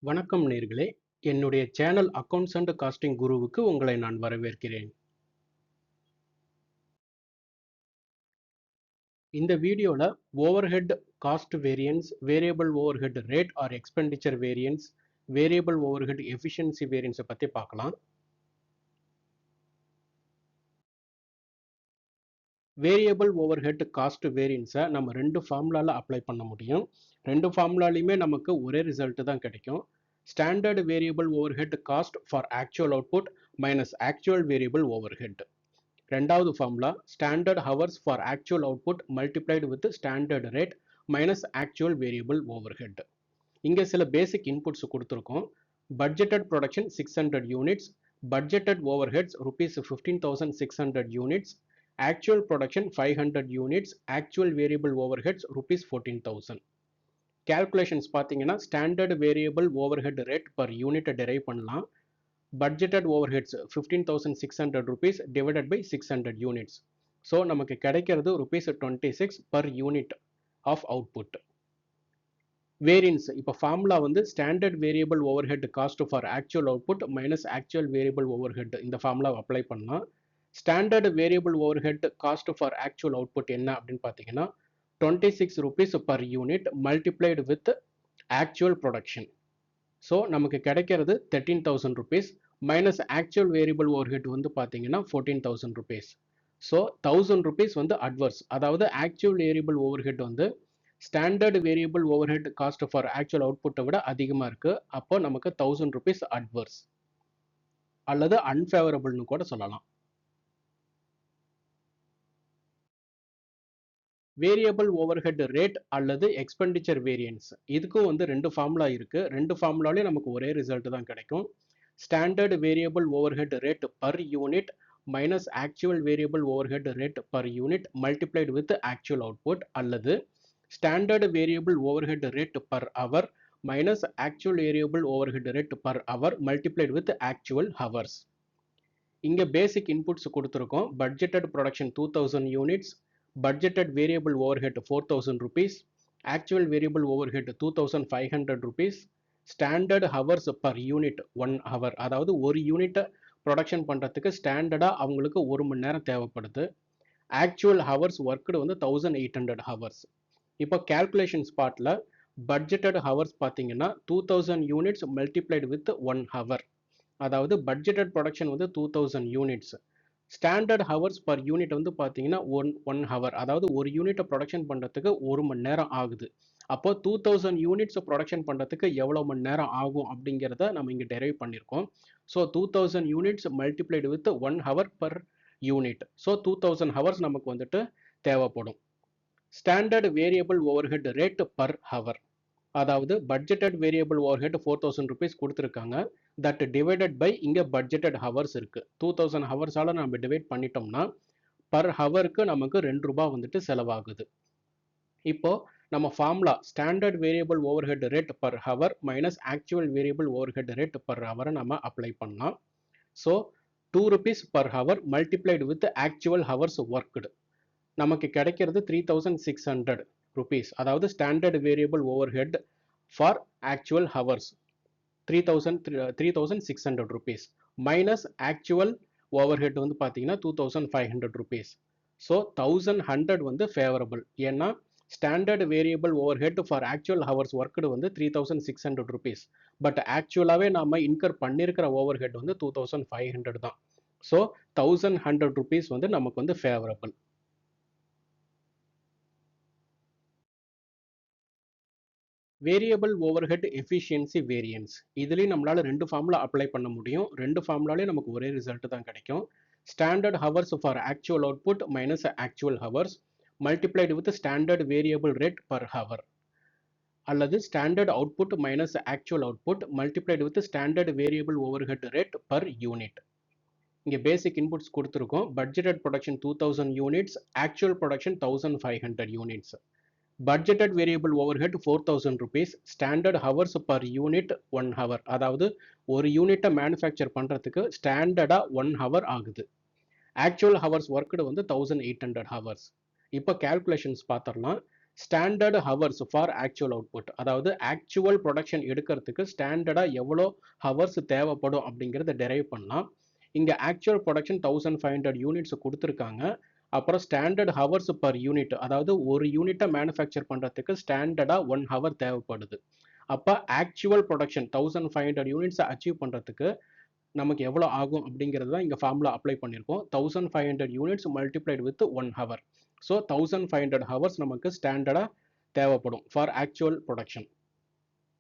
வணக்கம் நேர்களே, என்னுடைய சேனல் அக்கவுண்ட்ஸ் அண்ட் காஸ்டிங் குருவுக்கு உங்களை நான் வரவேற்கிறேன். இந்த வீடியோல overhead cost variance, variable overhead rate or expenditure variance, variable overhead efficiency வேரியன்ஸை பற்றி பார்க்கலாம். வேரியபிள் ஓவர்ஹெட் காஸ்ட் வேரியன்ஸை நம்ம ரெண்டு ஃபார்முலால அப்ளை பண்ண முடியும். ரெண்டு ஃபார்முலாலையுமே நமக்கு ஒரே ரிசல்ட் தான் கிடைக்கும். Standard variable overhead cost for actual output minus actual variable overhead. ரெண்டாவது formula standard hours for actual output multiplied with standard rate minus actual variable overhead. இங்கே சில பேசிக் இன்புட்ஸ் கொடுத்துருக்கோம். Budgeted production 600 units, budgeted overheads rupees 15,600 units, actual production 500 units, actual variable overheads rupees 14,000. Calculations பார்த்தீங்கன்னா standard variable overhead rate per யூனிட்டை derive பண்ணலாம். budgeted overheads 15,600 rupees divided by 600 units. So நமக்கு கிடைக்கிறது rupees 26 per unit of output. Variance இப்போ formula வந்து standard variable overhead cost for actual output minus actual variable overhead இந்த formula apply பண்ணலாம். Standard variable overhead cost for actual output என்ன அப்படின்னு பார்த்தீங்கன்னா 26 rupees per unit multiplied with actual production. So நமக்கு கிடைக்கிறது 13,000 rupees minus actual variable overhead வந்து பார்த்தீங்கன்னா 14,000 rupees. So 1000 rupees வந்து அட்வர்ஸ், அதாவது ஆக்சுவல் வேரியபிள் ஓவர்ஹெட் வந்து standard variable overhead cost for actual அவுட்புட்டை விட அதிகமாக இருக்கு. அப்போ நமக்கு 1000 rupees அட்வர்ஸ் அல்லது அன்ஃபேவரபிள்னு கூட சொல்லலாம். வேரியபிள் ஓவர்ஹெட் ரேட் அல்லது எக்ஸ்பெண்டிச்சர் வேரியன்ஸ், இதுக்கும் வந்து ரெண்டு ஃபார்முலா இருக்கு. ரெண்டு ஃபார்முலாலே நமக்கு ஒரே ரிசல்ட் தான் கிடைக்கும். Standard variable overhead rate per unit minus actual variable overhead rate per unit multiplied with actual output, அல்லது standard variable overhead rate per hour minus actual variable overhead rate per hour multiplied with actual hours. இங்கே basic inputs கொடுத்துருக்கோம். Budgeted production 2000 units, budgeted variable overhead 4,000 rupees, actual variable overhead 2,500 rupees, standard hours per unit 1 hour, அதாவது ஒரு unit production பண்ணுறதுக்கு ஸ்டாண்டர்டாக அவங்களுக்கு 1 மணி நேரம் தேவைப்படுது. Actual hours worked வந்து 1800 ஹவர்ஸ். இப்போ கேல்குலேஷன் ஸ்பாட்டில் பட்ஜெட்டட் ஹவர்ஸ் பார்த்தீங்கன்னா 2000 யூனிட்ஸ் மல்டிப்ளைடு வித் 1 ஹவர், அதாவது பட்ஜெட்டட் ப்ரொடக்ஷன் வந்து 2000 units, standard hours per unit வந்து பார்த்தீங்கன்னா ஒன் ஹவர், அதாவது ஒரு யூனிட்டை ப்ரொடக்ஷன் பண்ணுறதுக்கு 1 மணி நேரம் ஆகுது. அப்போ 2000 யூனிட்ஸ் ப்ரொடக்ஷன் பண்ணுறதுக்கு எவ்வளோ மணி நேரம் ஆகும் அப்படிங்கிறத நம்ம இங்கே டெரைவ் பண்ணியிருக்கோம். So 2000 units multiplied with 1 hour per unit. So 2000 hours நமக்கு வந்துட்டு தேவைப்படும். Standard variable overhead rate per hour, அதாவது பட்ஜெட்டட் வேரியபிள் ஓவர்ஹெட் 4,000 rupees கொடுத்துருக்காங்க. தட் டிவைடட் பை இங்கே பட்ஜெட்டட் ஹவர்ஸ் இருக்குது. 2000 ஹவர்ஸால் நம்ம டிவைட் பண்ணிட்டோம்னா பர் ஹவருக்கு நமக்கு 2 ரூபாய் வந்துட்டு செலவாகுது. இப்போ நம்ம formula standard variable overhead rate per hour minus actual variable overhead rate per ஹவரை நம்ம அப்ளை பண்ணலாம். So 2 rupees per hour multiplied with actual hours worked நமக்கு கிடைக்கிறது 3,600 rupees, அதாவது standard variable overhead for actual hours 3,600 rupees minus actual overhead வந்து பார்த்தீங்கன்னா 2,500 rupees. So 1,100 வந்து favourable. ஏன்னா standard variable overhead for actual hours worked வந்து 3,600 rupees, but ஆக்சுவலாகவே நாம் in her பண்ணியிருக்கிற ஓவர்ஹெட் வந்து 2,500 தான். ஸோ 1,100 rupees வந்து நமக்கு வந்து favourable. Variable overhead efficiency variance, இதுலேயும் நம்மளால் ரெண்டு ஃபார்முலா அப்ளை பண்ண முடியும். ரெண்டு ஃபார்முலாலே நமக்கு ஒரே ரிசல்ட் தான் கிடைக்கும். Standard hours for actual output minus actual hours multiplied with standard variable rate per hour, அல்லது standard output minus actual output multiplied with standard variable overhead rate per unit. இங்கே basic inputs கொடுத்துருக்கோம். Budgeted production 2000 units, actual production 1500 units. budgeted variable overhead 4,000 rupees, standard hours per unit 1 hour, அதாவது ஒரு யூனிட்டை manufacture பண்ணுறதுக்கு ஸ்டாண்டர்டாக 1 hour ஆகுது. Actual hours worked வந்து 1800 hours. இப்போ கேல்குலேஷன்ஸ் பார்த்துடலாம். Standard hours for actual output, அதாவது ஆக்சுவல் ப்ரொடக்ஷன் எடுக்கிறதுக்கு ஸ்டாண்டர்டாக எவ்வளோ ஹவர்ஸ் தேவைப்படும் அப்படிங்கிறத டெரைவ் பண்ணலாம். இங்கே ஆக்சுவல் ப்ரொடக்ஷன் 1500 யூனிட்ஸ் கொடுத்துருக்காங்க. அப்புறம் ஸ்டாண்டர்ட் ஹவர்ஸ் பர் யூனிட், அதாவது ஒரு யூனிட்டை மேனுஃபேக்சர் பண்ணுறதுக்கு ஸ்டாண்டர்டாக 1 ஹவர் தேவைப்படுது. அப்போ ஆக்சுவல் ப்ரொடக்ஷன் 1500 யூனிட்ஸை அச்சீவ் பண்ணுறதுக்கு நமக்கு எவ்வளோ ஆகும் அப்படிங்கிறது தான் இங்கே ஃபார்முலா அப்ளை பண்ணியிருக்கோம். 1500 units multiplied with 1 hour. So 1500 hours நமக்கு ஸ்டாண்டர்டாக தேவைப்படும் for actual production.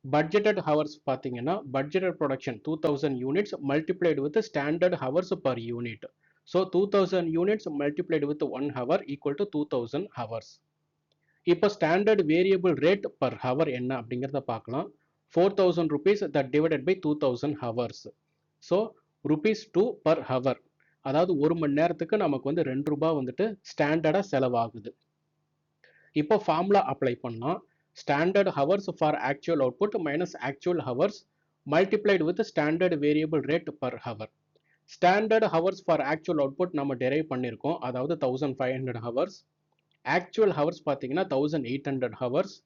Budgeted hours பார்த்தீங்கன்னா budgeted production 2000 units multiplied with standard hours per unit. So 2000 units multiplied with 1 hour equal to 2000 hours. இப்போ standard variable rate per hour என்ன அப்படிங்கிறத பார்க்கலாம். 4000 rupees that divided by 2000 hours. So ₹2 per hour, அதாவது ஒரு மணி நேரத்துக்கு நமக்கு வந்து ₹2 வந்துட்டு ஸ்டாண்டர்டாக செலவாகுது. இப்போ ஃபார்முலா அப்ளை பண்ணலாம். Standard hours for actual output minus actual hours multiplied with standard variable rate per hour. Standard hours for actual output நம்ம டெரைவ் பண்ணியிருக்கோம், அதாவது 1500 ஹவர்ஸ். ஆக்சுவல் ஹவர்ஸ் பார்த்தீங்கன்னா 1800 hours.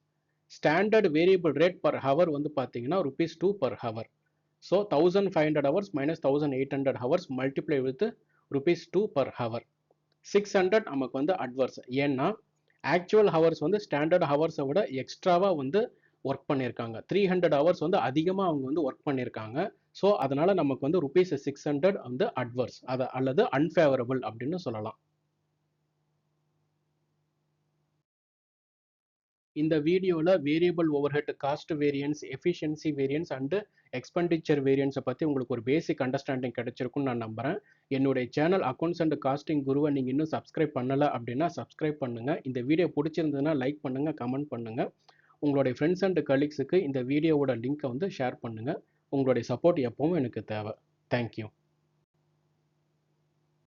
Standard variable rate per hour வந்து பார்த்தீங்கன்னா ₹2 per hour. So 1500 hours minus 1800 hours multiply with ₹2 per hour. 600 நமக்கு வந்து adverse. ஏன்னா actual hours வந்து ஸ்டாண்டர்ட் ஹவர்ஸை விட எக்ஸ்ட்ராவாக வந்து ஒர்க் பண்ணியிருக்காங்க. 300 ஹவர்ஸ் வந்து அதிகமாக அவங்க வந்து ஒர்க் பண்ணியிருக்காங்க. ஸோ அதனால நமக்கு வந்து ₹600 வந்து அட்வர்ஸ் அதை அல்லது அன்ஃபேவரபிள் அப்படின்னு சொல்லலாம். இந்த வீடியோவில் variable overhead cost variance, efficiency variance and expenditure வேரியன்ஸை பற்றி உங்களுக்கு ஒரு பேசிக் அண்டர்ஸ்டாண்டிங் கிடைச்சிருக்குன்னு நான் நம்புகிறேன். என்னுடைய சேனல் அக்கௌண்ட்ஸ் அண்ட் காஸ்டிங் குருவை நீங்கள் இன்னும் சப்ஸ்கிரைப் பண்ணலை அப்படின்னா சப்ஸ்கிரைப் பண்ணுங்கள். இந்த வீடியோ பிடிச்சிருந்ததுன்னா லைக் பண்ணுங்கள், கமெண்ட் பண்ணுங்கள். உங்களுடைய ஃப்ரெண்ட்ஸ் அண்ட் கலீக்ஸுக்கு இந்த வீடியோவோட லிங்க்கை வந்து ஷேர் பண்ணுங்கள். உங்களுடைய சப்போர்ட் எப்பவும் எனக்கு தேவை. தேங்க்யூ.